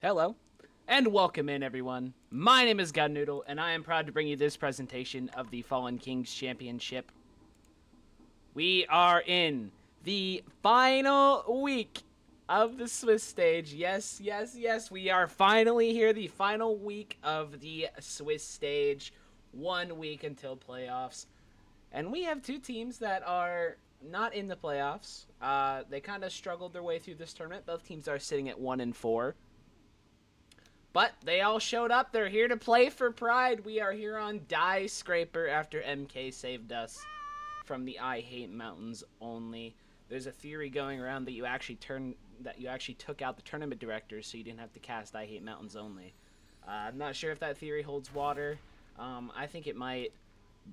Hello, and welcome in, everyone. My name is Godnoodle, and I am proud to bring you this presentation of the Fallen Kings Championship. We are in the final week of the Swiss stage. Yes, we are finally here, the final week of the Swiss stage. 1 week until playoffs. And we have two teams that are not in the playoffs. They kind of struggled their way through this tournament. Both teams are sitting at 1-4. But they all showed up. They're here to play for pride. We are here on Diescraper after MK saved us from the I Hate Mountains only. There's a theory going around that you actually took out the tournament directors so you didn't have to cast I Hate Mountains only. I'm not sure if that theory holds water. I think it might,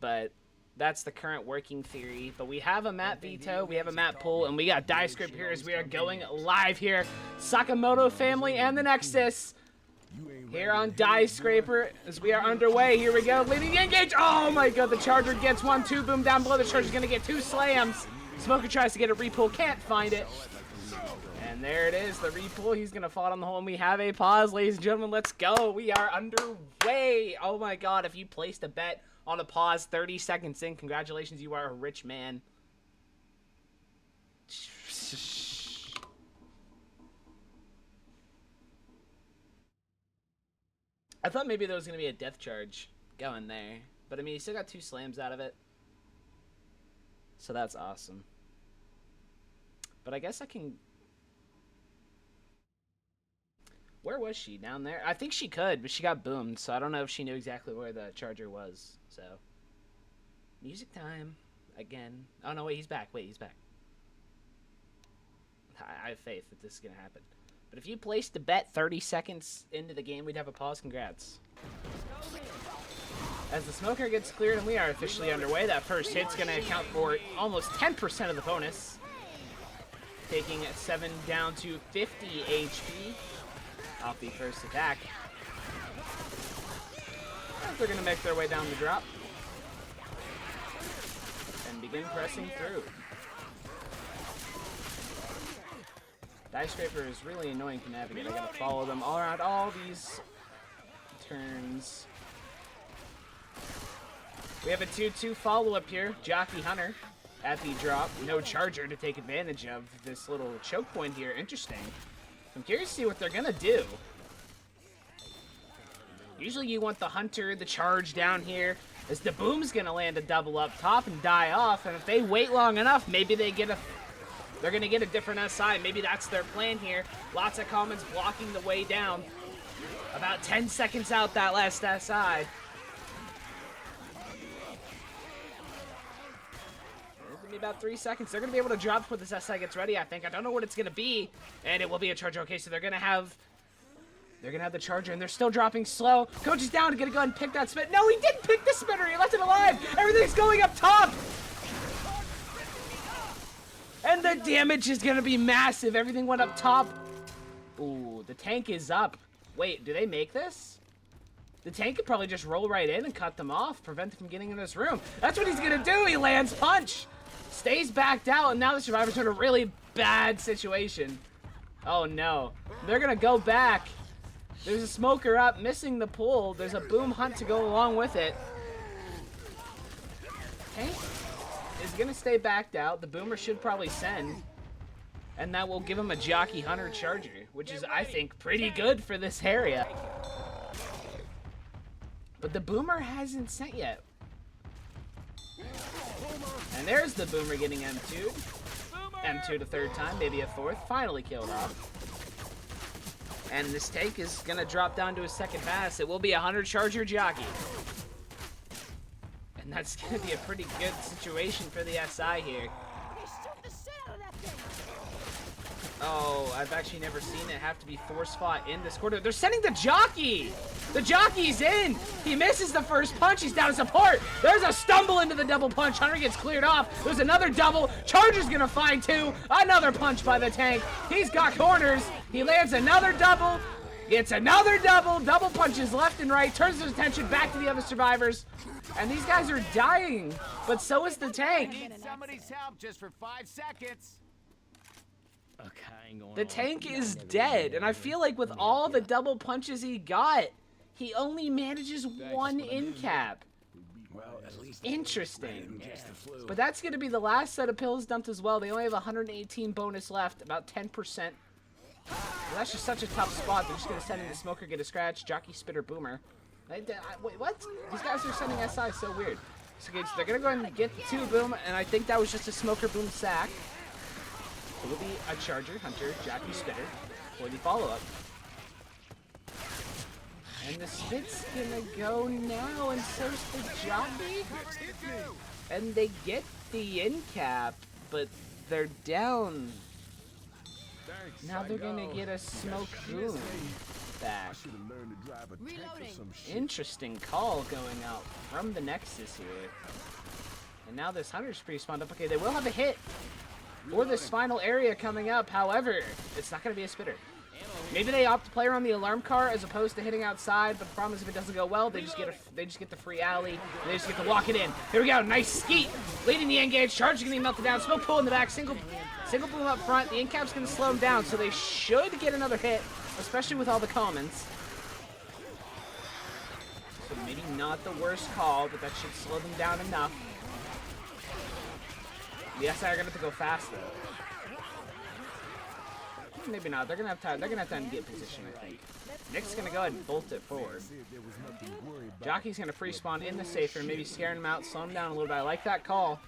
but that's the current working theory. But we have a map veto, we have a map pull, and we got Diescraper here as we are going live here. Sakamoto family and the Nexus here on Diescraper as we are underway. Here we go, leading the engage. Oh my god, the Charger gets 1-2, boom down below. The Charger's gonna get 2 slams. Smoker tries to get a repull, can't find it. And there it is, the repull. He's gonna fall down the hole, and we have a pause, ladies and gentlemen. Let's go. We are underway. Oh my god, if you placed a bet on a pause 30 seconds in, congratulations, you are a rich man. I thought maybe there was going to be a death charge going there. But, I mean, he still got 2 slams out of it. So that's awesome. But I guess I can... Where was she? Down there? I think she could, but she got boomed. So I don't know if she knew exactly where the Charger was. So, music time. Again. Oh, no, wait, he's back. Wait, he's back. I have faith that this is going to happen. But if you placed the bet 30 seconds into the game, we'd have a pause. Congrats. As the smoker gets cleared and we are officially underway, that first hit's going to account for almost 10% of the bonus. Taking 7 down to 50 HP off the first attack. And they're going to make their way down the drop. And begin pressing through. Diescraper is really annoying to navigate. I gotta follow them all around all these turns. We have a 2-2 follow-up here. Jockey Hunter at the drop. No Charger to take advantage of this little choke point here. Interesting. I'm curious to see what they're gonna do. Usually you want the Hunter, the charge down here, as the Boom's gonna land a double up top and die off. And if they wait long enough, maybe they get a... They're going to get a different SI. Maybe that's their plan here. Lots of comments blocking the way down. About 10 seconds out that last SI. It's going to be about 3 seconds. They're going to be able to drop before this SI gets ready, I think. I don't know what it's going to be. And it will be a Charger. Okay, so they're going to have the Charger, and they're still dropping slow. Coach is down. Going to go ahead and pick that spit. No, he didn't pick the spitter. He left it alive. Everything's going up top. And the damage is going to be massive. Everything went up top. Ooh, the tank is up. Wait, do they make this? The tank could probably just roll right in and cut them off, prevent them from getting in this room. That's what he's going to do. He lands punch. Stays backed out, and now the survivors are in a really bad situation. Oh, no. They're going to go back. There's a smoker up, missing the pull. There's a boom hunt to go along with it. Tank is going to stay backed out. The boomer should probably send. And that will give him a Jockey Hunter Charger, which is, I think, pretty good for this area. But the boomer hasn't sent yet. And there's the boomer getting M2. M2 to 3rd time, maybe a 4th. Finally killed off. And this tank is going to drop down to his 2nd pass. It will be a Hunter Charger Jockey. And that's going to be a pretty good situation for the SI here. Oh, I've actually never seen it have to be force fought in this quarter. They're sending the Jockey! The Jockey's in! He misses the first punch. He's down to support. There's a stumble into the double punch. Hunter gets cleared off. There's another double. Charger's going to find 2. Another punch by the tank. He's got corners. He lands another double. Gets another double. Double punches left and right. Turns his attention back to the other survivors. And these guys are dying, but so is the tank. I need somebody's help just for 5 seconds. The tank is dead, and I feel like with all the double punches he got, he only manages one in cap. Interesting. But that's going to be the last set of pills dumped as well. They only have 118 bonus left, about 10%. Well, that's just such a tough spot. They're just going to send in the Smoker, get a scratch, Jockey, Spitter, Boomer. Wait, what? These guys are sending SI, so weird. So they're going to go ahead and get the 2 Boom, and I think that was just a Smoker, Boom, sack. It will be a Charger, Hunter, Jockey, Spitter for the follow-up. And the Spit's gonna go now, and so's the Jockey. And they get the end cap, but they're down. Now they're gonna get a Smoke Boom back. Interesting call going out from the Nexus here. And now this Hunter's pre-spawned up. Okay, they will have a hit for this final area coming up. However, it's not gonna be a Spitter. Maybe they opt to play around the alarm car as opposed to hitting outside, but the problem is if it doesn't go well, they just get the free alley. They just get to walk it in. Here we go, nice skeet, leading the engage. Charge is gonna be melted down. Smoke pull in the back, single boom up front. The end cap's gonna slow them down, so they should get another hit, especially with all the commons. So maybe not the worst call, but that should slow them down enough. The SI are gonna have to go fast though. Maybe not. They're gonna have time. They're gonna have time to get position, I think. Nick's gonna go ahead and bolt it forward. Jockey's gonna free spawn in the safe room, maybe scaring him out, slow him down a little bit. I like that call.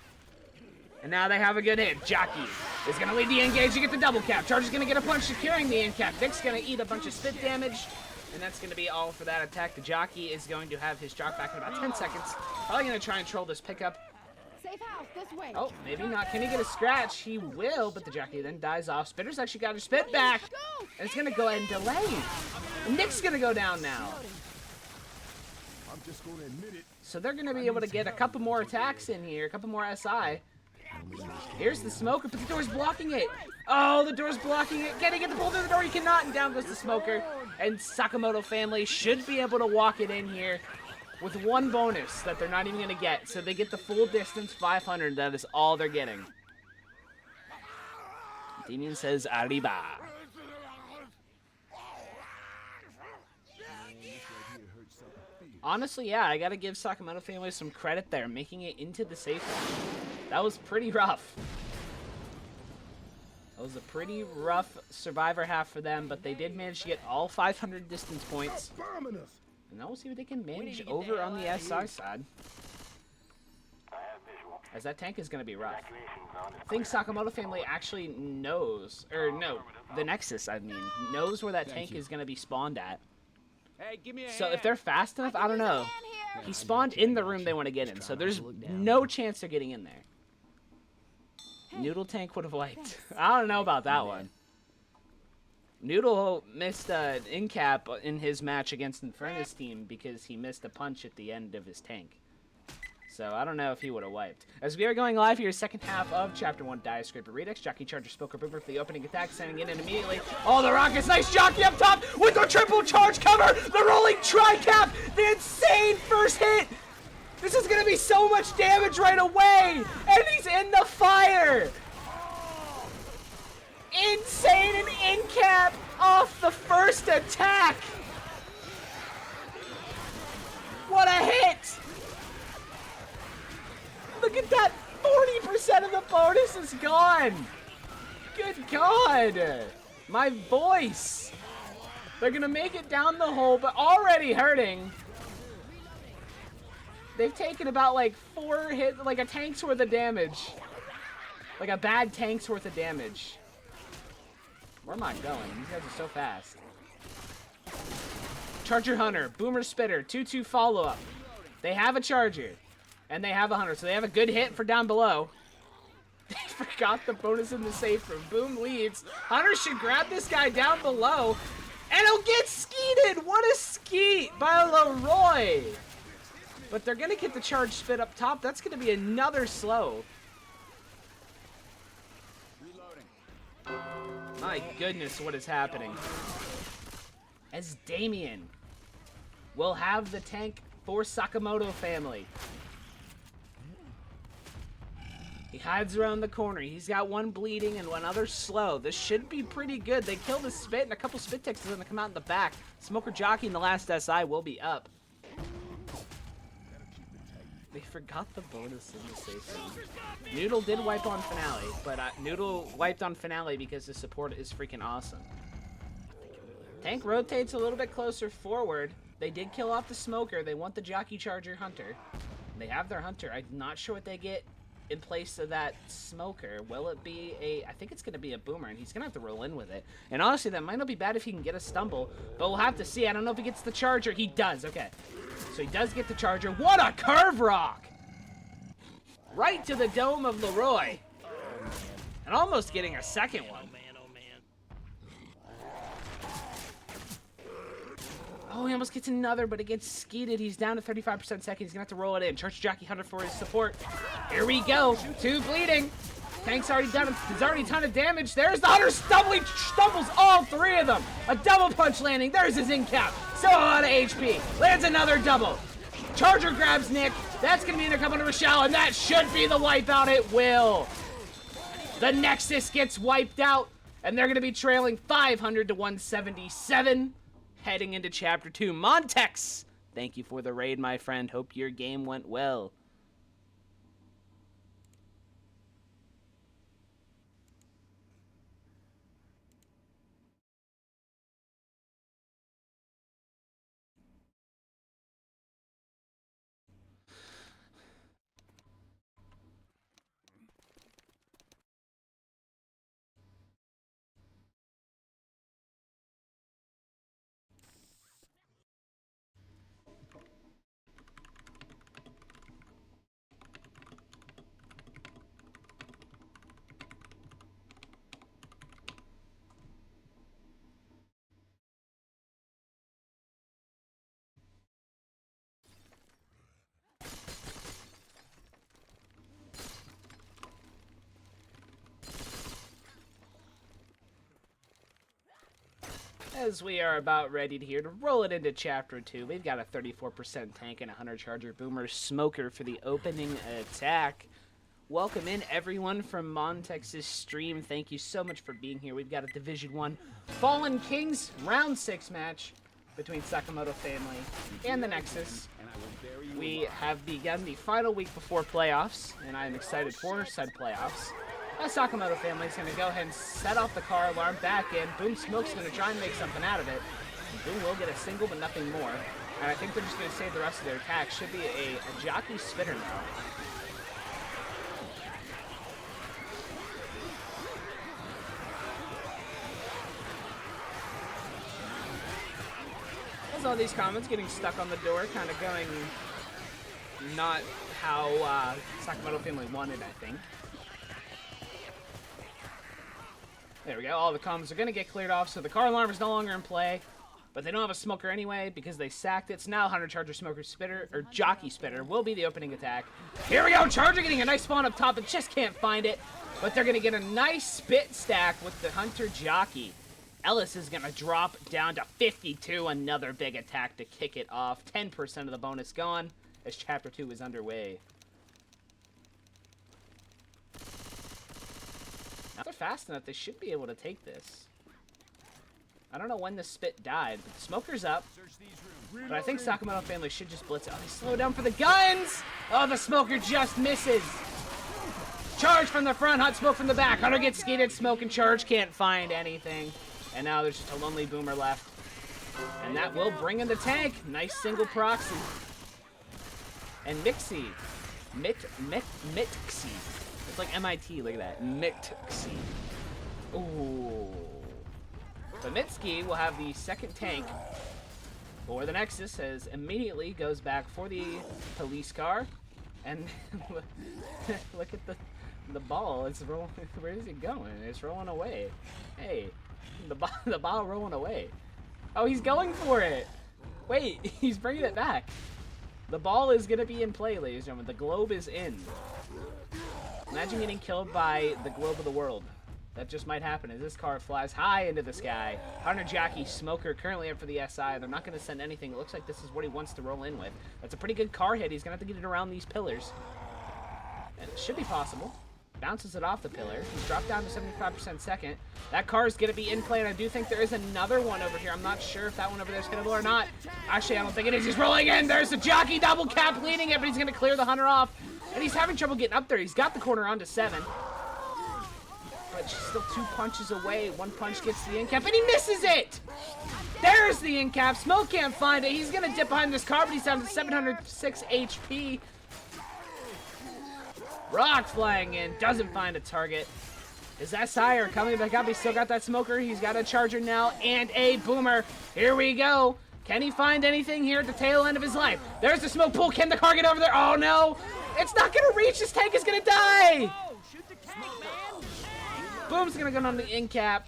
And now they have a good hit. Jockey is gonna lead the engage to get the double cap. Charger's gonna get a punch securing the end cap. Nick's gonna eat a bunch of spit damage, and that's gonna be all for that attack. The Jockey is going to have his jock back in about 10 seconds. Probably gonna try and troll this pickup. House, this way. Oh, maybe not. Can he get a scratch? He will, but the Jockey then dies off. Spitter's actually got his spit back. And it's going to go ahead and delay. And Nick's going to go down now. So they're going to be able to get a couple more attacks in here, a couple more SI. Here's the Smoker, but the door's blocking it. Oh, the door's blocking it. Can he get the pull through the door? He cannot, and down goes the Smoker. And Sakamoto family should be able to walk it in here with one bonus that they're not even going to get. So they get the full distance, 500. That is all they're getting. Damien says, arriba. Honestly, yeah, I got to give Sakamoto family some credit there, making it into the safe room. That was pretty rough. That was a pretty rough survivor half for them, but they did manage to get all 500 distance points. And now we'll see what they can manage over on the SI side. As that tank is going to be rough. I think Sakamoto family actually knows, or no, the Nexus, I mean, knows where that tank is going to be spawned at. So if they're fast enough, I don't know. He spawned in the room they want to get in, so there's no chance they're getting in there. Noodle tank would have wiped. I don't know about that one. Noodle missed an in cap in his match against Inferno's team because he missed a punch at the end of his tank. So I don't know if he would have wiped. As we are going live here, second half of Chapter 1 Diescraper Redux. Jockey, Charger, Smoker, Boomer for the opening attack, sending it in immediately. Oh, the Rockets, nice Jockey up top with the triple charge cover! The rolling tri-cap! The insane first hit! This is gonna be so much damage right away! And he's in the fire! Insane and in cap off the first attack! What a hit! Look at that! 40% of the bonus is gone! Good God! My voice! They're gonna make it down the hole, but already hurting. They've taken about like 4 hits, like a tank's worth of damage. Like a bad tank's worth of damage. Where am I going? These guys are so fast. Charger Hunter, Boomer Spitter, 2-2 follow-up. They have a Charger. And they have a Hunter, so they have a good hit for down below. They forgot the bonus in the safe room. Boom leaves. Hunter should grab this guy down below. And he'll get skeeted! What a skeet by Leroy! But they're going to get the charge spit up top. That's going to be another slow. My goodness, what is happening? As Damien will have the tank for Sakamoto family. He hides around the corner. He's got one bleeding and one other slow. This should be pretty good. They kill the Spit, and a couple Spit Ticks are going to come out in the back. Smoker Jockey in the last SI will be up. They forgot the bonus in the safe zone. Noodle did wipe on Finale, but Noodle wiped on Finale because the support is freaking awesome. Tank rotates a little bit closer forward. They did kill off the Smoker. They want the Jockey Charger Hunter. They have their Hunter. I'm not sure what they get in place of that Smoker. Will it be a... I think it's going to be a Boomer, and he's going to have to roll in with it. And honestly, that might not be bad if he can get a Stumble, but we'll have to see. I don't know if he gets the Charger. He does. Okay. So he does get the Charger. What a curve rock! Right to the dome of Leroy. And almost getting a second one. Oh, he almost gets another, but it gets skeeted. He's down to 35% second. He's going to have to roll it in. Church Jockey Hunter for his support. Here we go. 2 bleeding. Tank's already done. He's already a ton of damage. There's the Hunter stumbles all 3 of them. A double punch landing. There's his in cap. So out of HP. Lands another double. Charger grabs Nick. That's going to be in a couple to Rochelle, and that should be the wipeout. It will. The Nexus gets wiped out, and they're going to be trailing 500 to 177. Heading into Chapter 2. Montex, thank you for the raid, my friend. Hope your game went well. As we are about ready to roll it into Chapter 2, we've got a 34% tank and a 100 Charger Boomer Smoker for the opening attack. Welcome in everyone from Montex's stream. Thank you so much for being here. We've got a Division 1 Fallen Kings Round 6 match between Sakamoto family and the Nexus. We have begun the final week before playoffs, and I'm excited for said playoffs. Sakamoto family is going to go ahead and set off the car alarm back in. Boom Smoke's going to try and make something out of it. Boom will get a single, but nothing more. And I think they're just going to save the rest of their attack. Should be a Jockey Spitter now. As all these comments getting stuck on the door, kind of going not how Sakamoto family wanted, I think. There we go. All the comms are going to get cleared off, so the car alarm is no longer in play. But they don't have a Smoker anyway because they sacked it. So now 100 Charger Smoker Spitter, or Jockey Spitter, will be the opening attack. Here we go. Charger getting a nice spawn up top, but just can't find it. But they're going to get a nice spit stack with the Hunter Jockey. Ellis is going to drop down to 52. Another big attack to kick it off. 10% of the bonus gone as Chapter 2 is underway. Now they're fast enough, they should be able to take this. I don't know when the Spit died, but the Smoker's up. But I think Sakamoto family should just blitz it. Oh, they slow down for the guns! Oh, the Smoker just misses! Charge from the front, hot smoke from the back. Hunter gets skated, Smoke and Charge can't find anything. And now there's just a lonely Boomer left. And that will bring in the tank. Nice single proxy. And Mixie. Mixie. It's like MIT, look at that. Mixie. Ooh. But Mitski will have the second tank for the Nexus as immediately goes back for the police car. And look at the ball. It's rolling. Where is it going? It's rolling away. Hey, the ball rolling away. Oh, he's going for it. Wait, he's bringing it back. The ball is going to be in play, ladies and gentlemen. The globe is in. Imagine getting killed by the globe of the world. That just might happen as this car flies high into the sky. Hunter Jockey Smoker currently up for the SI. They're not going to send anything. It looks like this is what he wants to roll in with. That's a pretty good car hit. He's going to have to get it around these pillars. And it should be possible. Bounces it off the pillar. He's dropped down to 75% second. That car is going to be in play, and I do think there is another one over here. I'm not sure if that one over there is skittable or not. Actually, I don't think it is. He's rolling in. There's the jockey double cap leading it, but he's going to clear the hunter off. And he's having trouble getting up there. He's got the corner onto 7. But she's still 2 punches away. 1 punch gets the in cap, and he misses it! There's the in cap. Smoke can't find it. He's going to dip behind this car, but he's down to 706 HP. Rock flying in, doesn't find a target. Is that Sire coming back up? He's still got that smoker. He's got a charger now and a boomer. Here we go. Can he find anything here at the tail end of his life? There's the smoke pool. Can the car get over there? Oh no! It's not gonna reach. This tank is gonna die. Boom's gonna go on the in cap,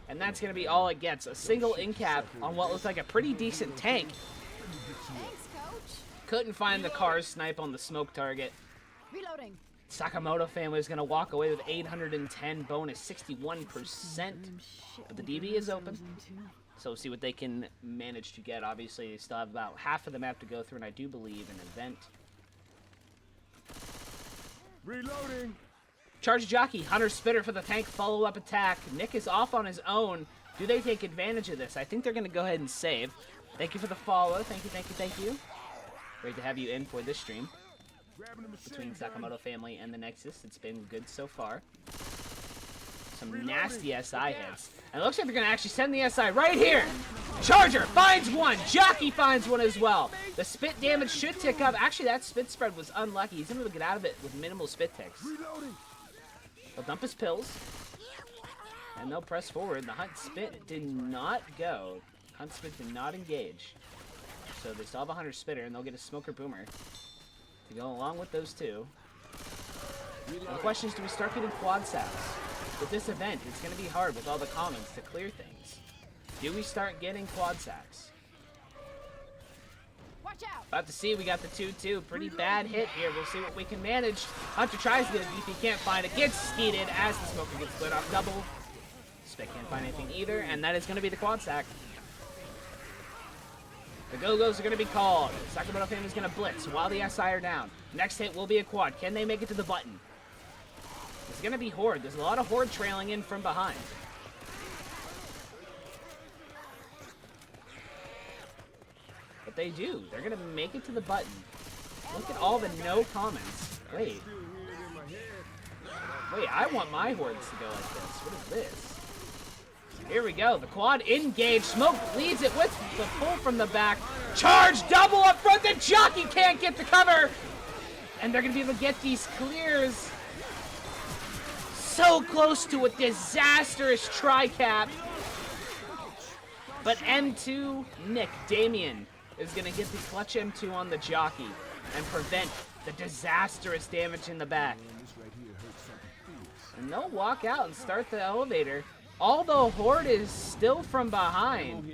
and that's gonna be all it gets. A single in cap on what looks like a pretty decent tank. Thanks, Coach. Couldn't find the car's snipe on the smoke target. Reloading. Sakamoto family is going to walk away with 810 bonus, 61%. But the DB is open, so we'll see what they can manage to get. Obviously, they still have about half of the map to go through, and I do believe an event. Reloading. Charge jockey, Hunter Spitter for the tank follow-up attack. Nick is off on his own. Do they take advantage of this? I think they're going to go ahead and save. Thank you for the follow. Thank you, thank you, thank you. Great to have you in for this stream. Between Sakamoto family and the Nexus, it's been good so far. Some nasty SI hits. And it looks like they're going to actually send the SI right here. Charger finds one. Jockey finds one as well. The spit damage should tick up. Actually, that spit spread was unlucky. He's able to get out of it with minimal spit ticks. They'll dump his pills. And they'll press forward. The Hunt Spit did not go. Hunt Spit did not engage. So they still have a Hunter Spitter, and they'll get a Smoker Boomer to go along with those two. Now the question is, do we start getting quad saps? With this event, it's going to be hard with all the commons to clear things. Do we start getting quad saps? Watch out. About to see, we got the 2-2. Pretty bad hit here. We'll see what we can manage. Hunter tries to get a DP, can't find it. Gets skeeted as the Smoker gets split off double. Spit can't find anything either, and that is going to be the quad sack. The Go-Go's are going to be called. Sakamoto family is going to blitz while the SI are down. Next hit will be a quad. Can they make it to the button? It's going to be Horde. There's a lot of Horde trailing in from behind. But they do. They're going to make it to the button. Look at all the no comments. Wait. Wait, I want my Hordes to go like this. What is this? Here we go. The quad engaged. Smoke leads it with the pull from the back. Charge double up front. The jockey can't get the cover. And they're going to be able to get these clears. So close to a disastrous tri-cap. But M2, Nick, Damien, is going to get the clutch M2 on the jockey and prevent the disastrous damage in the back. And they'll walk out and start the elevator. Although Horde is still from behind.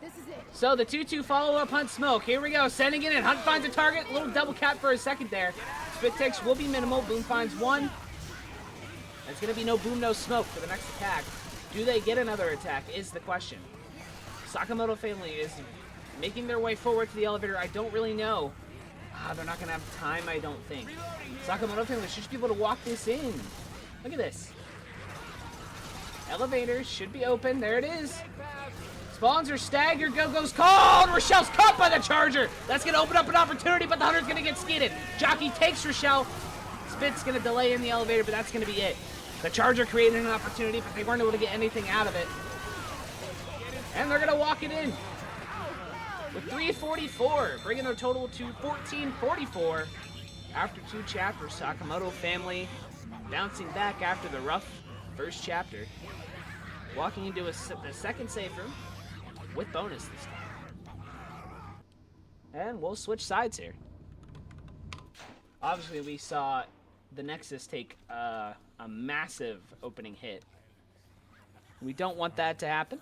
This is it. So the 2-2 follow-up Hunt Smoke. Here we go. Sending it in. Hunt finds a target. Little double cap for a second there. Spit ticks will be minimal. Boom finds one. There's going to be no boom, no smoke for the next attack. Do they get another attack is the question. Sakamoto family is making their way forward to the elevator. I don't really know. They're not going to have time, I don't think. Sakamoto family should be able to walk this in. Look at this. Elevator should be open. There it is. Spawns are staggered. Go-Go's called. Rochelle's caught by the Charger. That's going to open up an opportunity, but the Hunter's going to get skidded. Jockey takes Rochelle. Spit's going to delay in the elevator, but that's going to be it. The Charger created an opportunity, but they weren't able to get anything out of it. And they're going to walk it in. With 344, bringing their total to 1444. After 2 chapters, Sakamoto family bouncing back after the rough first chapter. Walking into the second safe room with bonus this time. And we'll switch sides here. Obviously, we saw the Nexus take a massive opening hit. We don't want that to happen.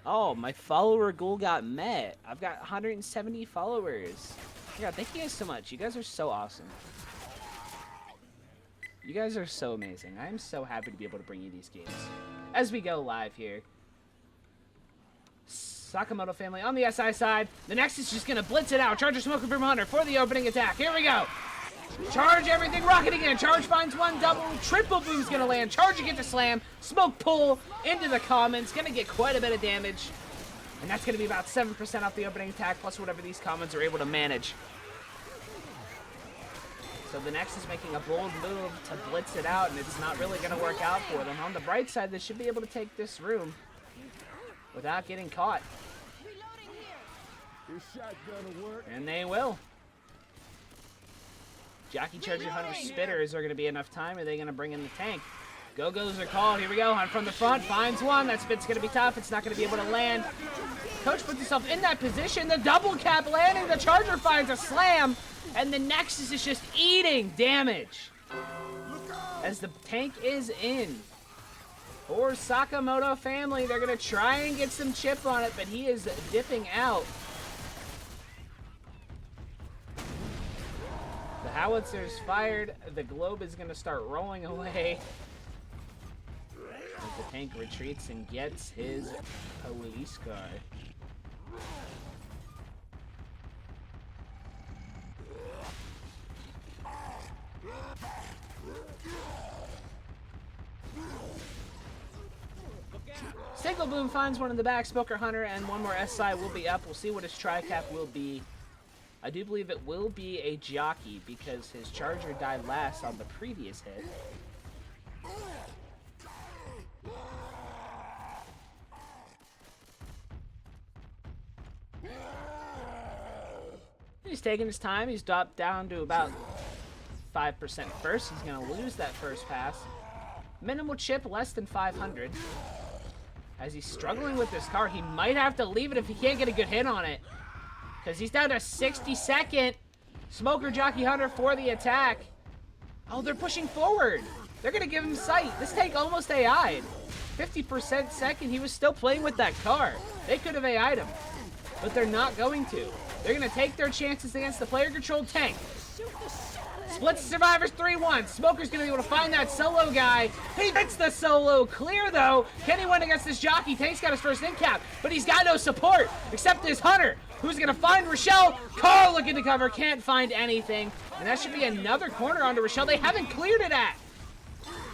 Oh, my follower goal got met. I've got 170 followers. Yeah, thank you guys so much. You guys are so awesome. You guys are so amazing. I am so happy to be able to bring you these games as we go live here. Sakamoto family on the SI side. The Nexus is just going to blitz it out. Charger Smoker Boom Hunter for the opening attack. Here we go. Charge everything, rocket again. Charge finds one, double, triple boom's gonna land. Charger gets a slam, smoke pull into the commons, gonna get quite a bit of damage. And that's gonna be about 7% off the opening attack, plus whatever these commons are able to manage. So the Nexus is making a bold move to blitz it out, and it's not really gonna work out for them. On the bright side, they should be able to take this room without getting caught. Reloading here. This shotgun will work. And they will. Jockey Charger Hunter Spitters are going to be enough time. Are they going to bring in the tank? Go-Go's are called. Here we go. Hunt from the front. Finds one. That spit's going to be tough. It's not going to be able to land. Coach puts himself in that position. The double cap landing. The Charger finds a slam. And the Nexus is just eating damage. As the tank is in. For Sakamoto family, they're going to try and get some chip on it, but he is dipping out. The howitzer's fired. The globe is going to start rolling away as the tank retreats and gets his police car. Single Boom finds one in the back. Smoker Hunter and one more SI will be up. We'll see what his tri-cap will be. I do believe it will be a jockey because his Charger died last on the previous hit. He's taking his time. He's dropped down to about 5% first. He's going to lose that first pass. Minimal chip, less than 500. As he's struggling with this car, he might have to leave it if he can't get a good hit on it. Because he's down to 62nd. Smoker Jockey Hunter for the attack. Oh, they're pushing forward. They're going to give him sight. This tank almost AI'd. 50% second. He was still playing with that car. They could have AI'd him. But they're not going to. They're going to take their chances against the player-controlled tank. Splits survivors 3-1. Smoker's going to be able to find that solo guy. He gets the solo clear, though. Can he win against this jockey? Tank's got his first in cap, but he's got no support except this Hunter, who's going to find Rochelle. Carl looking to cover, can't find anything. And that should be another corner onto Rochelle. They haven't cleared it at.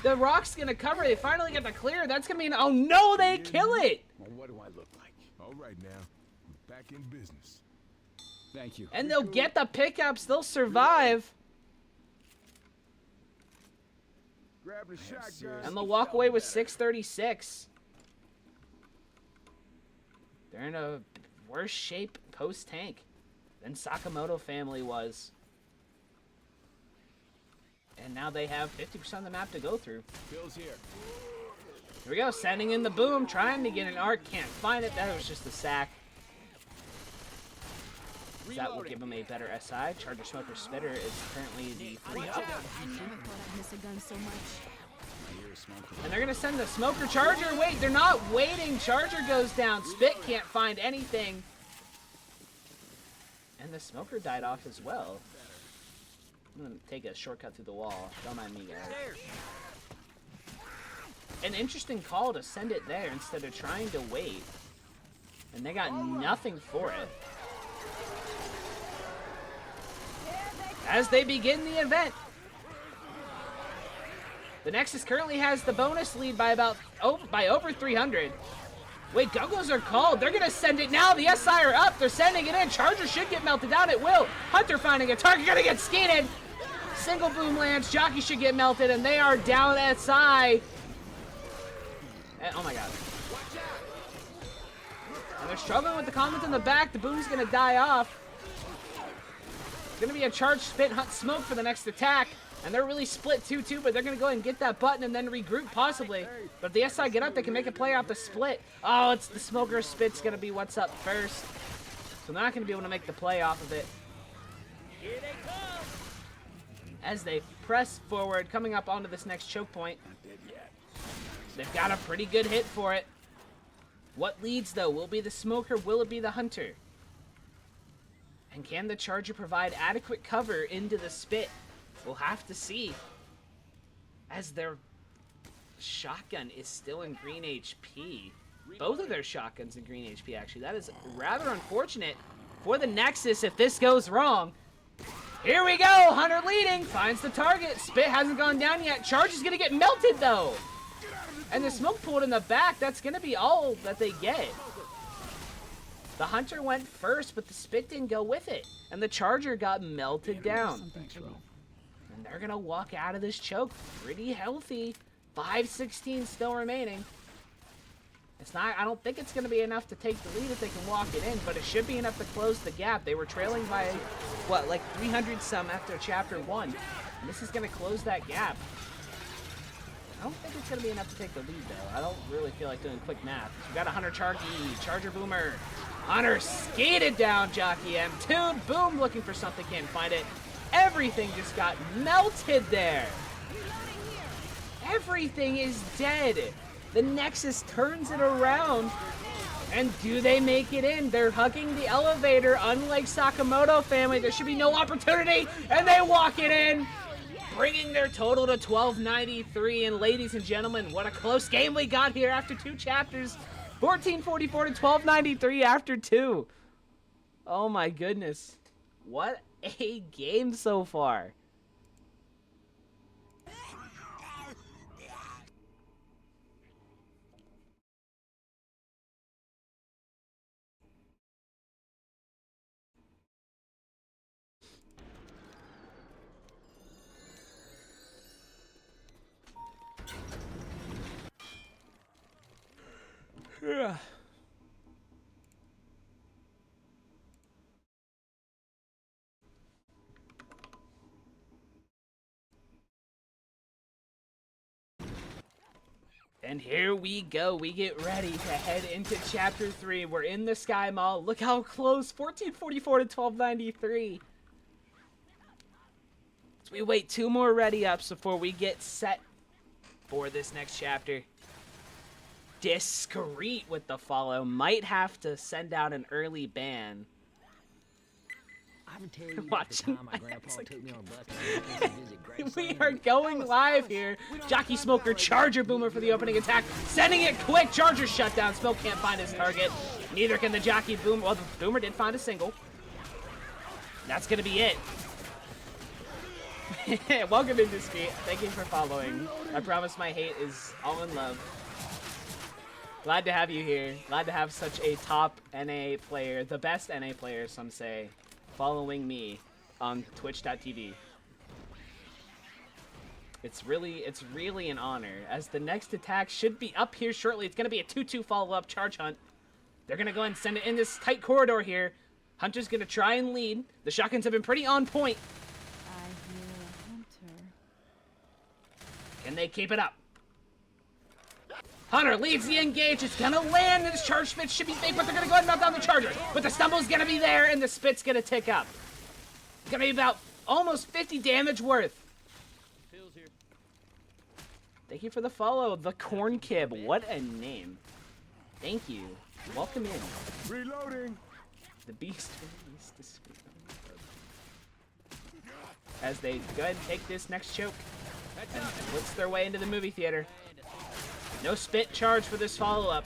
The Rock's going to cover. They finally get the clear. That's going to be oh no, they kill it. Well, what do I look like? All right now, we're back in business. Thank you. And they'll get the pickups. They'll survive. Grab the shotgun. And they'll walk away with 636. They're in a worse shape post-tank than Sakamoto family was. And now they have 50% of the map to go through. Bill's here. Here we go, sending in the boom, trying to get an arc, can't find it. That was just a sack. That will give him a better SI. Charger Smoker Spitter is currently the 3 up. I never thought I'd miss a gun so much. And they're going to send the Smoker Charger. Wait, they're not waiting. Charger goes down. Spit can't find anything. And the Smoker died off as well. I'm going to take a shortcut through the wall. Don't mind me, guys. An interesting call to send it there instead of trying to wait. And they got nothing for it. As they begin the event. The Nexus currently has the bonus lead by over 300. Wait, Go-Go's are called. They're going to send it now. The SI are up. They're sending it in. Charger should get melted down. It will. Hunter finding a target. Going to get skated. Single boom lands. Jockey should get melted, and they are down SI. And, oh, my God. And they're struggling with the comments in the back. The boom's going to die off. It's going to be a charged spit hunt smoke for the next attack. And they're really split 2-2, but they're going to go ahead and get that button and then regroup possibly. But if the SI get up, they can make a play off the split. Oh, it's the smoker spit's going to be what's up first. So they're not going to be able to make the play off of it. Here they come. As they press forward, coming up onto this next choke point. They've got a pretty good hit for it. What leads, though? Will it be the smoker? Will it be the hunter? And can the Charger provide adequate cover into the spit? We'll have to see. As their shotgun is still in green HP. both of their shotguns in green HP, actually. That is rather unfortunate for the Nexus if this goes wrong. Here we go. Hunter leading. Finds the target. Spit hasn't gone down yet. Charge is going to get melted, though. And the smoke pool in the back, that's going to be all that they get. The Hunter went first, but the Spit didn't go with it. And the Charger got melted down. And they're going to walk out of this choke pretty healthy. 5:16 still remaining. It's not, I don't think it's going to be enough to take the lead if they can walk it in, but it should be enough to close the gap. They were trailing by, what, like 300 some after chapter 1. And this is going to close that gap. I don't think it's going to be enough to take the lead, though. I don't really feel like doing quick math. We got a Hunter Charger Boomer. Hunter skated down Jockey M2. Boom, looking for something, can't find it. Everything just got melted there. Everything is dead. The Nexus turns it around. And do they make it in? They're hugging the elevator. Unlike Sakamoto family, there should be no opportunity. And they walk it in, bringing their total to 1293. And ladies and gentlemen, what a close game we got here after 2 chapters. 1444 to 1293 after 2. Oh my goodness. What a game so far. Yeah. And here we go. We get ready to head into chapter 3. We're in the Sky Mall. Look how close. 1444 to 1293. So we wait 2 more ready ups before we get set for this next chapter. Discreet with the follow. Might have to send out an early ban. Watching my we are going live here. Jockey Smoker, Charger Boomer for the opening attack. Sending it quick. Charger shut down. Smoke can't find his target. Neither can the Jockey Boomer. Well, the Boomer did find a single. That's going to be it. Welcome in, Discreet. Thank you for following. I promise my hate is all in love. Glad to have you here. Glad to have such a top NA player, the best NA player, some say, following me on twitch.tv. It's really an honor, as the next attack should be up here shortly. It's going to be a 2-2 follow-up charge hunt. They're going to go ahead and send it in this tight corridor here. Hunter's going to try and lead. The shotguns have been pretty on point. I hear a hunter. Can they keep it up? Hunter leads the engage. It's gonna land, and this charge spit should be fake, but they're gonna go ahead and melt down the Charger. But the stumble's gonna be there, and the spit's gonna tick up. It's gonna be about almost 50 damage worth. Thank you for the follow, the Corn Kib. What a name. Thank you. Welcome in. Reloading. The Beast. As they go ahead and take this next choke and blitz their way into the movie theater. No spit charge for this follow-up.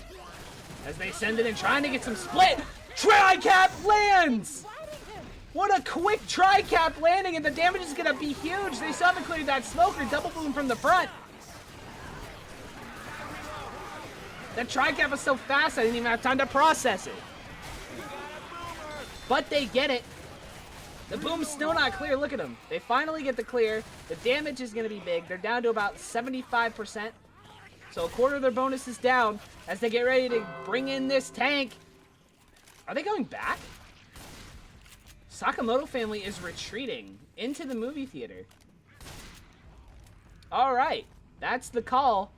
As they send it in, trying to get some split. Tri-cap lands! What a quick tri-cap landing, and the damage is gonna be huge. They still haven't cleared that smoker. Double boom from the front. That tri-cap was so fast, I didn't even have time to process it. But they get it. The boom's still not clear. Look at them. They finally get the clear. The damage is gonna be big. They're down to about 75%. So a quarter of their bonus is down as they get ready to bring in this tank. Are they going back? Sakamoto family is retreating into the movie theater. All right, that's the call.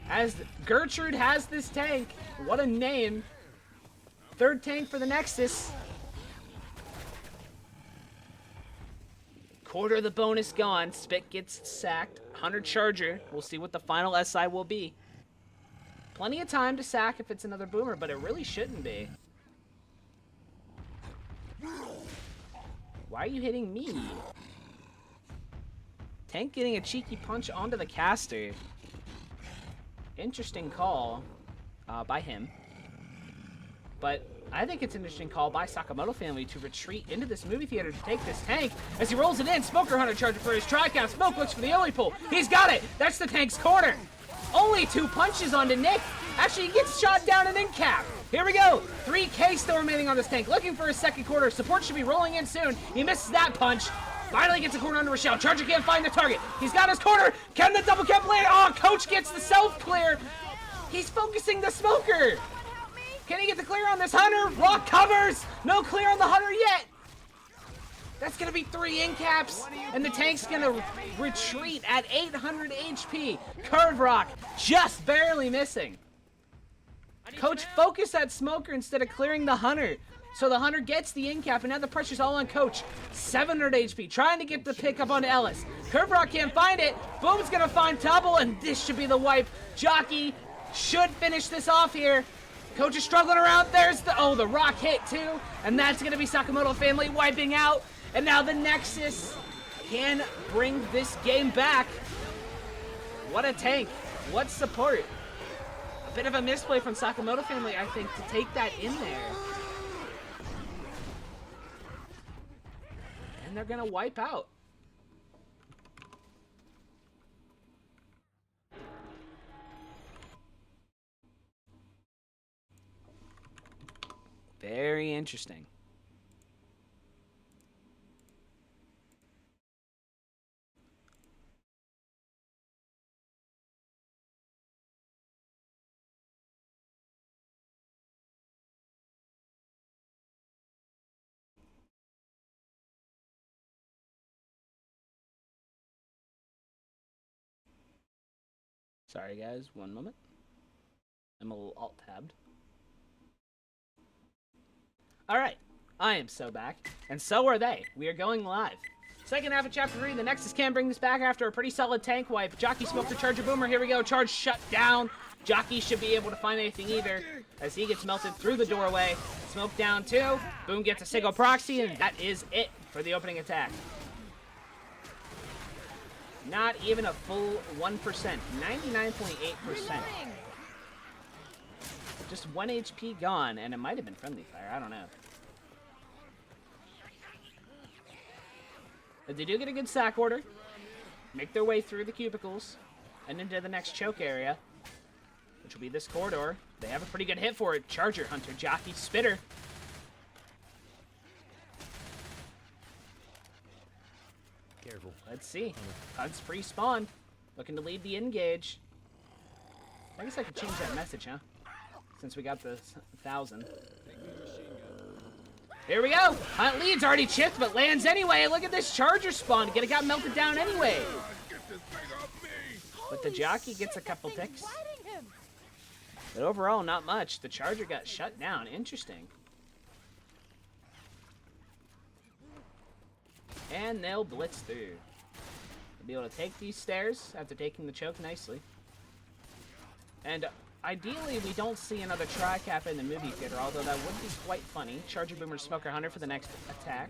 As Gertrude has this tank. What a name. 3rd tank for the Nexus. Quarter of the bonus gone. Spit gets sacked. Hunter Charger. We'll see what the final SI will be. Plenty of time to sack if it's another Boomer, but it really shouldn't be. Why are you hitting me? Tank getting a cheeky punch onto the caster. Interesting call. by him. But I think it's an interesting call by Sakamoto family to retreat into this movie theater to take this tank. As he rolls it in, Smoker Hunter charging for his tri-count. Smoke looks for the Oli pull. He's got it. That's the tank's corner. Only 2 punches onto Nick. Actually, he gets shot down and in cap. Here we go. 3K still remaining on this tank. Looking for his second quarter. Support should be rolling in soon. He misses that punch. Finally gets a corner under Rochelle. Charger can't find the target. He's got his corner. Can the double cap land? Oh, Coach gets the self-clear. He's focusing the Smoker. Can he get the clear on this Hunter? Rock covers. No clear on the Hunter yet. That's going to be 3 in caps. And the tank's going to retreat at 800 HP. Curve Rock just barely missing. Coach focused that Smoker instead of clearing the Hunter. So the Hunter gets the in cap, and now the pressure's all on Coach. 700 HP, trying to get the pick up onto Ellis. Curve Rock can't find it. Boom's going to find double, and this should be the wipe. Jockey should finish this off here. Coach is struggling around. There's the rock hit too. And that's going to be Sakamoto family wiping out. And now the Nexus can bring this game back. What a tank. What support. A bit of a misplay from Sakamoto family, I think, to take that in there. And they're going to wipe out. Very interesting. Sorry guys, one moment. I'm a little alt-tabbed. Alright, I am so back, and so are they. We are going live. Second half of Chapter 3, the Nexus can bring this back after a pretty solid tank wipe. Jockey smoked the Charger Boomer, here we go, charge shut down. Jockey should be able to find anything either, as he gets melted through the doorway. Smoke down too, Boom gets a single proxy, and that is it for the opening attack. Not even a full 1%, 99.8%. Just 1 HP gone, and it might have been friendly fire, I don't know. But they do get a good sack order, make their way through the cubicles, and into the next choke area, which will be this corridor. They have a pretty good hit for it. Charger, Hunter, Jockey, Spitter. Careful. Let's see. Hunt's free spawn, looking to lead the engage. I guess I could change that message, huh? Since we got the 1,000. Here we go. Hunt leads, already chipped, but lands anyway. Look at this Charger spawn. It got melted down anyway. But the Jockey gets a couple ticks. But overall, not much. The Charger got shut down. Interesting. And they'll blitz through. They'll be able to take these stairs after taking the choke nicely. And ideally, we don't see another tri-cap in the movie theater, although that would be quite funny. Charger Boomer Smoker Hunter for the next attack.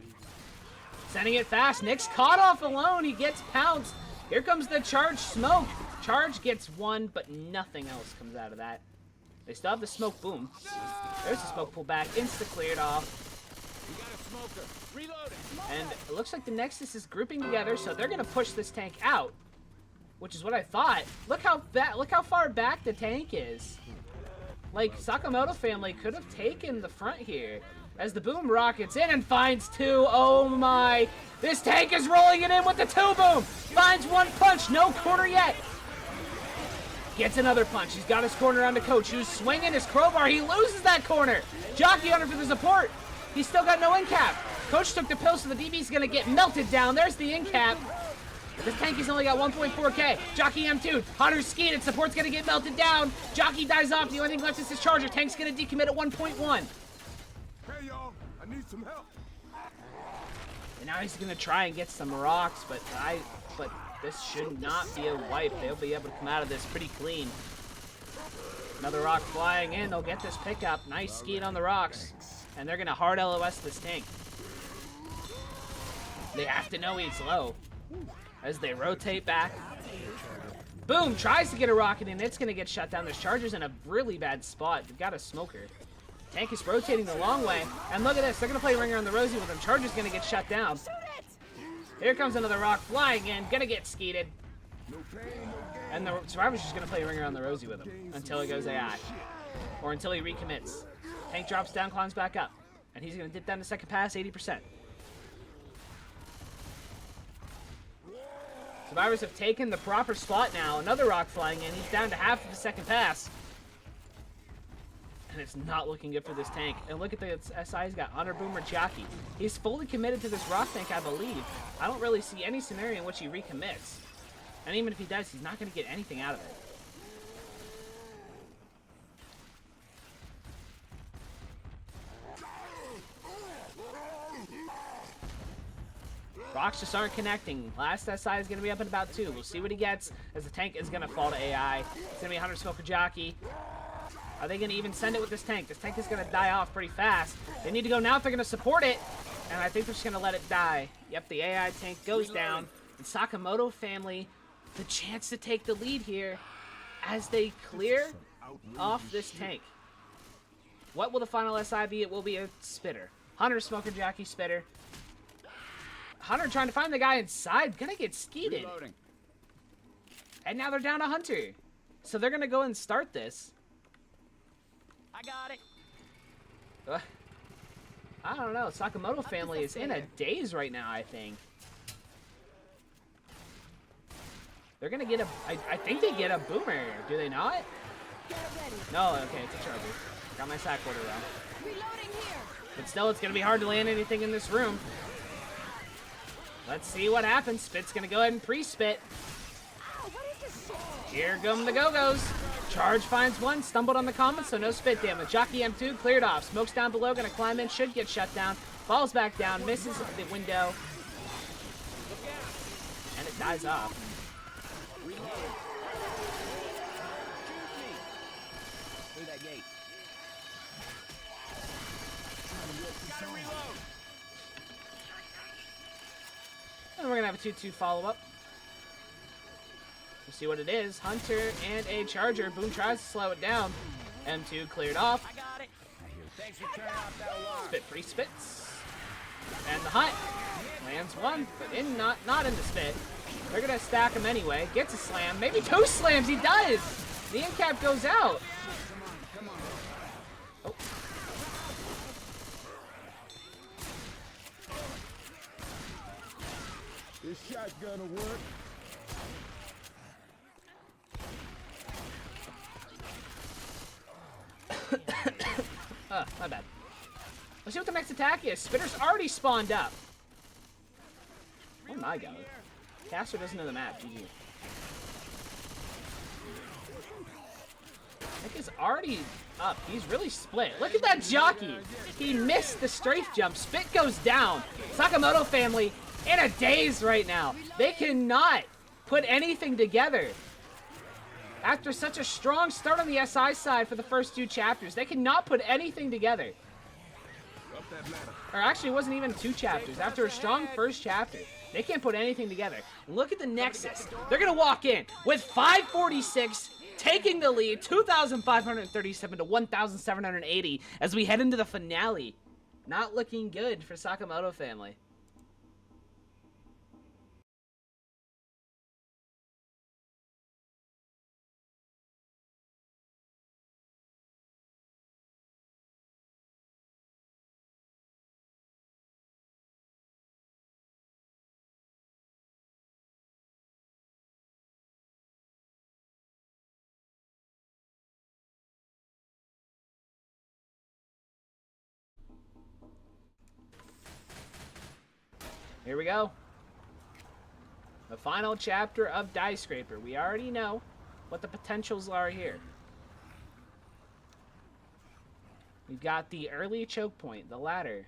Sending it fast. Nick's caught off alone. He gets pounced. Here comes the Charge Smoke. Charge gets one, but nothing else comes out of that. They still have the Smoke Boom. There's the Smoke pull back. Insta-cleared off. We got a smoker. Reloading. And it looks like the Nexus is grouping together, so they're going to push this tank out. Which is what I thought. Look how far back the tank is. Like, Sakamoto family could have taken the front here. As the Boom rockets in and finds two. Oh my. This tank is rolling it in with the 2 Boom. Finds 1 punch. No corner yet. Gets another punch. He's got his corner on the Coach, who's swinging his crowbar. He loses that corner. Jockey under for the support. He's still got no in cap. Coach took the pill, so the DB's going to get melted down. There's the in cap. This tank has only got 1.4k. Jockey M2. Hunter's skied. Support's going to get melted down. Jockey dies off. The only thing left is his Charger. Tank's going to decommit at 1.1. Hey, y'all. I need some help. And now he's going to try and get some rocks, but this should not be a wipe. They'll be able to come out of this pretty clean. Another rock flying in. They'll get this pickup. Nice skiing on the rocks. And they're going to hard LOS this tank. They have to know he's low. As they rotate back. Boom, tries to get a rocket in. It's going to get shut down. This Charger's in a really bad spot. They've got a smoker. Tank is rotating the long way. And look at this. They're going to play Ringer on the Rosie with him. Charger's going to get shut down. Here comes another rock flying in. Going to get skeeted. And the Survivor's just going to play Ringer on the Rosie with him until it goes AI. Or until he recommits. Tank drops down, climbs back up. And he's going to dip down to second pass, 80%. Survivors have taken the proper spot now. Another rock flying in. He's down to half of the second pass. And it's not looking good for this tank. And look at the SI. He's got Hunter, Boomer, Jockey. He's fully committed to this rock tank, I believe. I don't really see any scenario in which he recommits. And even if he does, he's not going to get anything out of it. Rocks just aren't connecting. Last SI is going to be up in about 2. We'll see what he gets as the tank is going to fall to AI. It's going to be Hunter, Smoker, Jockey. Are they going to even send it with this tank? This tank is going to die off pretty fast. They need to go now if they're going to support it. And I think they're just going to let it die. Yep, the AI tank goes down. And Sakamoto family, the chance to take the lead here as they clear off this tank. What will the final SI be? It will be a spitter. Hunter, Smoker, Jockey, spitter. Hunter trying to find the guy inside. Gonna get skeeted. Reloading. And now they're down to Hunter. So they're gonna go and start this. I got it. I don't know. Sakamoto family is in a daze right now, I think. They're gonna get a... I think they get a boomer. Do they not? No, okay, it's a Charger. Got my sack order though. Reloading here. But still, it's gonna be hard to land anything in this room. Let's see what happens. Spit's gonna go ahead and pre-spit. Here come the Go-Go's. Charge finds one, stumbled on the comment, so no spit damage. Jockey M2 cleared off. Smoke's down below, gonna climb in, should get shut down. Falls back down, misses the window. And it dies off. Through that gate. Gotta reload. And we're gonna have a 2-2 follow-up. We'll see what it is. Hunter and a Charger. Boom tries to slow it down. M2 cleared off. I got it. Thanks for turning off that alarm. Spit pre-spits. And the Hunt lands one, but not in the spit. They're gonna stack him anyway. Gets a slam. Maybe 2 slams. He does! The end cap goes out. Come on. Oh. This shotgun will work. My bad. Let's see what the next attack is. Spitter's already spawned up. Oh my god. Caster doesn't know the map. GG. Nick is already up. He's really split. Look at that Jockey. He missed the strafe jump. Spit goes down. Sakamoto family in a daze right now. They cannot put anything together. After such a strong start on the SI side for the first 2 chapters, they cannot put anything together. Up that ladder. Or actually, it wasn't even 2 chapters. After a strong first chapter, they can't put anything together. And look at the Nexus. They're going to walk in with 546, taking the lead, 2,537 to 1,780 as we head into the finale. Not looking good for Sakamoto family. Here we go. The final chapter of Diescraper. We already know what the potentials are here. We've got the early choke point, the ladder,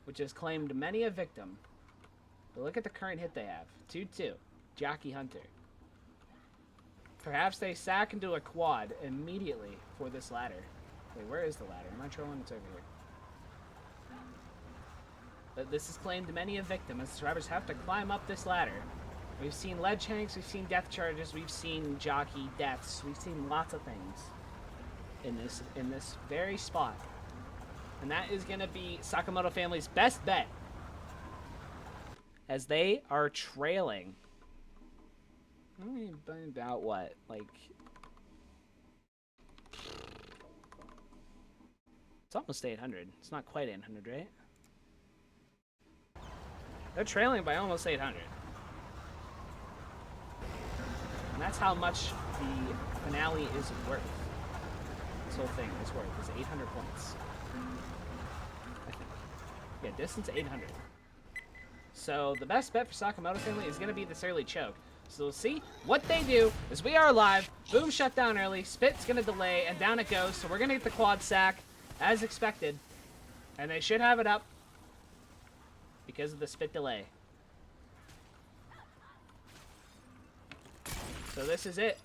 which has claimed many a victim. But look at the current hit they have. 2-2. Jockey Hunter. Perhaps they sack into a quad immediately for this ladder. Wait, where is the ladder? Am I trolling? It's over here. But this has claimed many a victim as the survivors have to climb up this ladder. We've seen ledge hanks, we've seen death charges, we've seen jockey deaths, we've seen lots of things in this very spot. And that is going to be Sakamoto family's best bet, as they are trailing. About what? Like, it's almost 800. It's not quite 800, right? They're trailing by almost 800. And that's how much the finale is worth. This whole thing is worth, is 800 points. I think. Yeah, distance 800. So the best bet for Sakamoto family is going to be this early choke. So we'll see what they do as we are live. Boom shut down early. Spit's going to delay, and down it goes. So we're going to get the quad sack as expected. And they should have it up because of the spit delay. So this is it.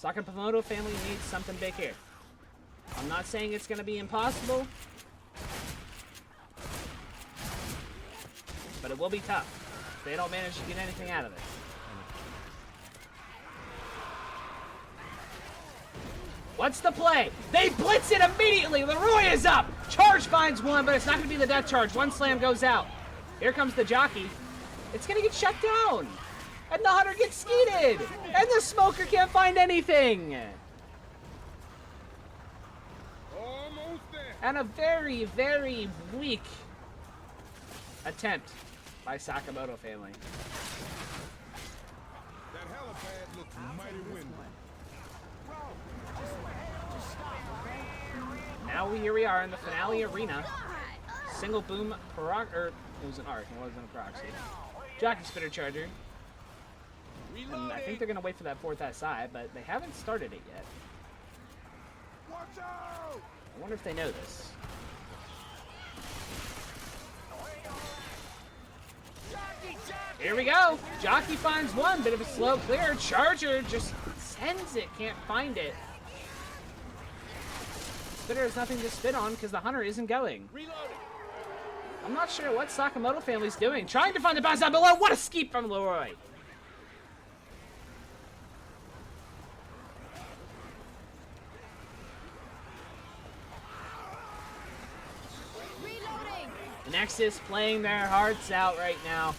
Sakamoto family needs something big here. I'm not saying it's going to be impossible, but it will be tough if they don't manage to get anything out of it. What's the play? They blitz it immediately. Leroy is up. Charge finds one, but it's not going to be the death charge. One slam goes out. Here comes the jockey. It's going to get shut down. And the hunter gets skeeted. And the smoker can't find anything. Almost there. And a very, very weak attempt by Sakamoto family. That helipad looks mighty windy. Now here we are in the finale arena. Single boom proc, or it was an arc, it wasn't a proxy. Jockey spitter charger. And I think they're gonna wait for that fourth SI, but they haven't started it yet. Watch out! I wonder if they know this. Here we go. Jockey finds one, bit of a slow clear. Charger just sends it, can't find it. Spitter has nothing to spit on because the hunter isn't going. I'm not sure what Sakamoto family's doing. Trying to find the bounce down below. What a skeep from Leroy. Nexus playing their hearts out right now.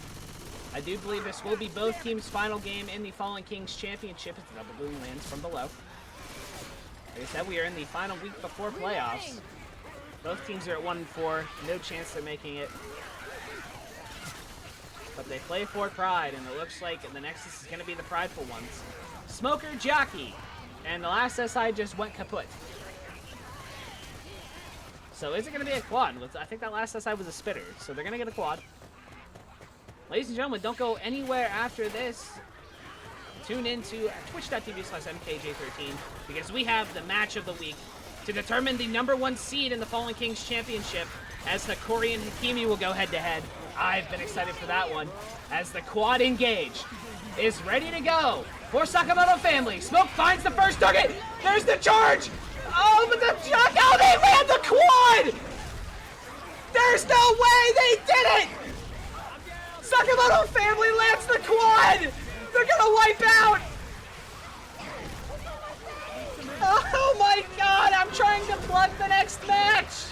I do believe this will be both teams' final game in the Fallen Kings Championship as the double boom lands from below. Like I said, we are in the final week before playoffs. Both teams are at 1-4. No chance they're making it. But they play for pride, and it looks like the Nexus is going to be the prideful ones. Smoker, jockey. And the last SI just went kaput. So is it going to be a quad? I think that last SI was a spitter, so they're going to get a quad. Ladies and gentlemen, don't go anywhere after this. Tune in to twitch.tv/mkj13 because we have the match of the week to determine the #1 seed in the Fallen Kings Championship, as Hakori and Hakimi will go head-to-head. I've been excited for that one, as the quad engage is ready to go for Sakamoto family. Smoke finds the first target. There's the charge. Oh, but the jock, oh, they land the quad! There's no way they did it! Sakamoto family lands the quad! They're gonna wipe out! Oh my god, I'm trying to plug the next match!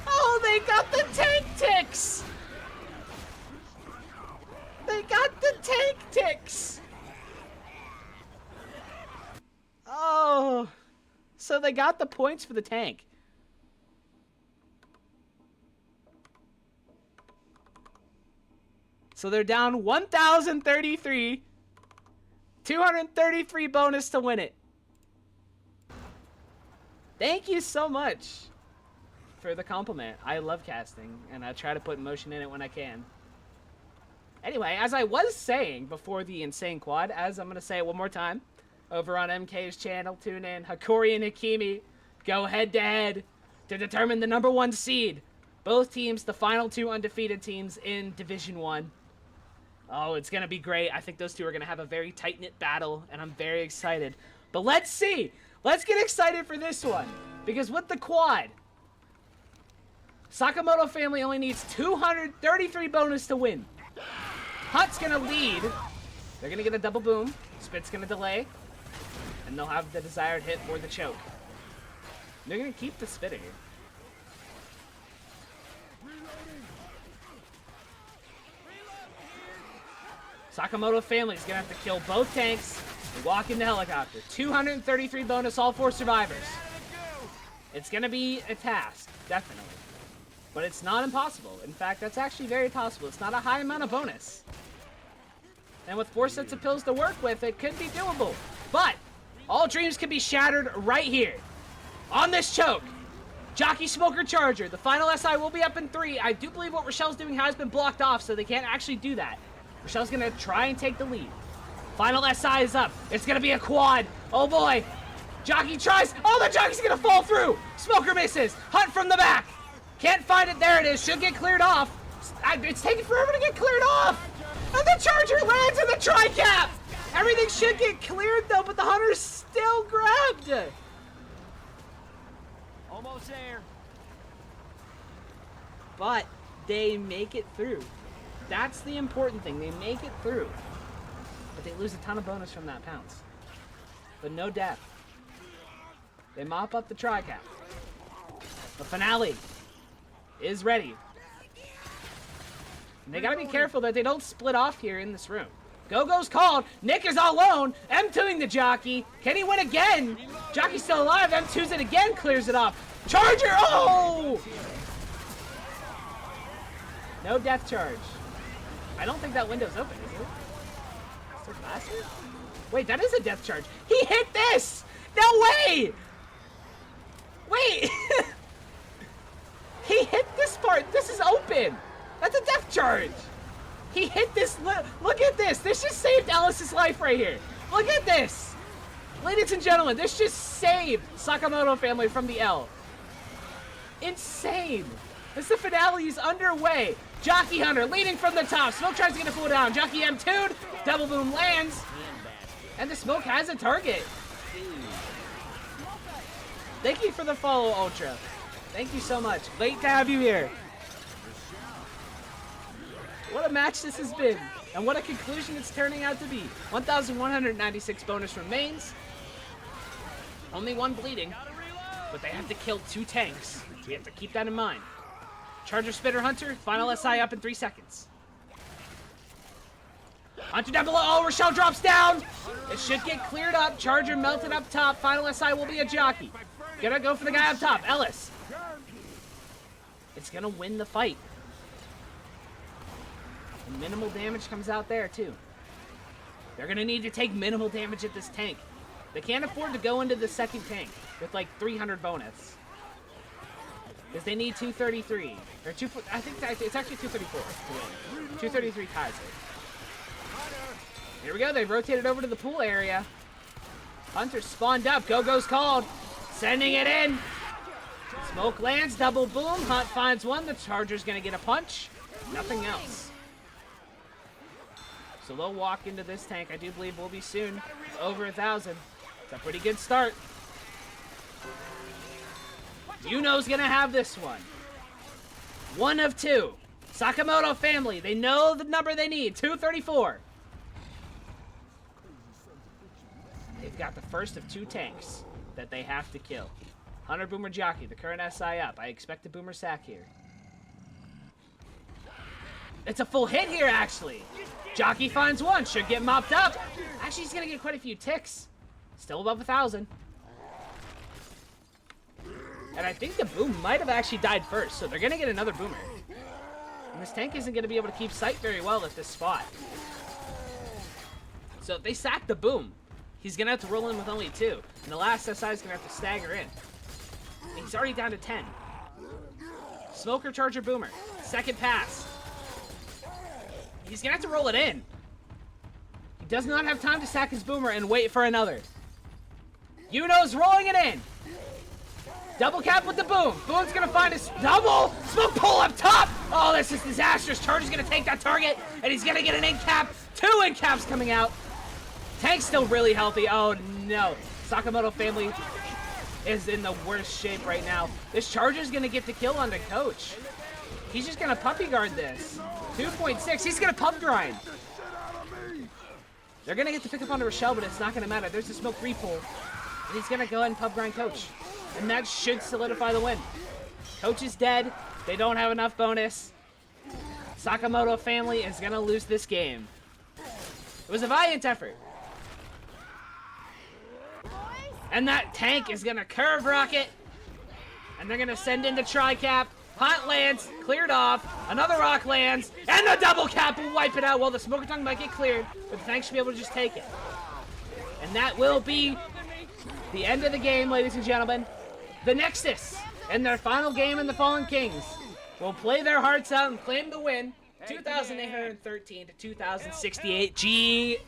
Oh, they got the tank ticks! They got the tank ticks! Oh, so they got the points for the tank. So they're down 1,033. 233 bonus to win it. Thank you so much for the compliment. I love casting, and I try to put emotion in it when I can. Anyway, as I was saying before the insane quad, as I'm going to say it one more time, over on MK's channel, tune in. Hakori and Hakimi go head-to-head to determine the #1 seed. Both teams, the final 2 undefeated teams in Division 1. Oh, it's going to be great. I think those two are going to have a very tight-knit battle, and I'm very excited. But let's see. Let's get excited for this one. Because with the quad, Sakamoto family only needs 233 bonus to win. Hunt's gonna lead. They're gonna get a double boom. Spit's gonna delay. And they'll have the desired hit or the choke. They're gonna keep the spitter here. Sakamoto family's gonna have to kill both tanks and walk into helicopter. 233 bonus, all 4 survivors. It's gonna be a task, definitely. But it's not impossible. In fact, that's actually very possible. It's not a high amount of bonus. And with 4 sets of pills to work with, it could be doable. But all dreams can be shattered right here. On this choke. Jockey, Smoker, Charger. The final SI will be up in 3. I do believe what Rochelle's doing has been blocked off, so they can't actually do that. Rochelle's gonna try and take the lead. Final SI is up. It's gonna be a quad. Oh boy. Jockey tries. Oh, the jockey's gonna fall through. Smoker misses. Hunt from the back. Can't find it. There it is. Should get cleared off. It's taking forever to get cleared off. And the Charger lands in the tri-cap. Everything should get cleared though, but the Hunter's still grabbed. Almost there. But they make it through. That's the important thing. They make it through. But they lose a ton of bonus from that pounce. But no death. They mop up the tri-cap. The finale is ready. And they gotta be careful that they don't split off here in this room. Go-Go's called. Nick is all alone. M2ing the Jockey. Can he win again? Jockey's still alive. M2's it again. Clears it off. Charger. Oh! No death charge. I don't think that window's open, is it? Is it faster? Wait, that is a death charge. He hit this! No way! Wait! He hit this part. This is open. That's a death charge. He hit this. Look at this. This just saved Ellis's life right here. Look at this. Ladies and gentlemen, this just saved Sakamoto family from the L. Insane. As the finale is underway. Jockey Hunter leading from the top. Smoke tries to get a full down. Jockey M2'd. Double boom lands. And the Smoke has a target. Thank you for the follow, Ultra. Thank you so much. Late to have you here. What a match this has been. And what a conclusion it's turning out to be. 1,196 bonus remains. Only 1 bleeding. But they have to kill 2 tanks. We have to keep that in mind. Charger, Spitter, Hunter. Final SI up in 3 seconds. Hunter down below. Oh, Rochelle drops down. It should get cleared up. Charger melted up top. Final SI will be a Jockey. Gonna go for the guy up top. Ellis. It's gonna win the fight. And minimal damage comes out there too. They're gonna need to take minimal damage at this tank. They can't afford to go into the second tank with like 300 bonus. Because they need 233. Or I think it's actually 234 to win. 233 ties it. Here we go, they rotated over to the pool area. Hunter spawned up, Go-Go's called. Sending it in. Smoke lands, double boom. Hunt finds 1. The Charger's gonna get a punch. Nothing else. So they'll walk into this tank. I do believe we'll be soon over 1,000. It's a pretty good start. Yuno's gonna have this one. 1 of 2. Sakamoto family. They know the number they need. 234. They've got the first of 2 tanks that they have to kill. Hunter, Boomer, Jockey. The current SI up. I expect a Boomer sack here. It's a full hit here, actually. Jockey finds 1. Should get mopped up. Actually, he's going to get quite a few ticks. Still above 1,000. And I think the boom might have actually died first, so they're going to get another Boomer. And this tank isn't going to be able to keep sight very well at this spot. So if they sack the boom, he's going to have to roll in with only 2. And the last SI is going to have to stagger in. And he's already down to 10. Smoker, Charger, Boomer. Second pass. He's going to have to roll it in. He does not have time to sack his Boomer and wait for another. Yuno's rolling it in. Double cap with the boom. Boom's going to find his double. Smoke pull up top. Oh, this is disastrous. Charger's going to take that target, and he's going to get an in cap. 2 in caps coming out. Tank's still really healthy. Oh, no. Sakamoto family is in the worst shape right now. This Charger's gonna get the kill onto Coach. He's just gonna puppy guard this. 2.6, he's gonna pub grind. They're gonna get to pick up onto Rochelle, but it's not gonna matter. There's a smoke repull. And he's gonna go ahead and pub grind Coach. And that should solidify the win. Coach is dead. They don't have enough bonus. Sakamoto family is gonna lose this game. It was a valiant effort. And that tank is gonna curve rocket. And they're gonna send into tri-cap. Hot lands, cleared off. Another rock lands. And the double cap will wipe it out. Well, the smoker tongue might get cleared, but the tank should be able to just take it. And that will be the end of the game, ladies and gentlemen. The Nexus, in their final game in the Fallen Kings, will play their hearts out and claim the win. 2,813 to 2,068. GG.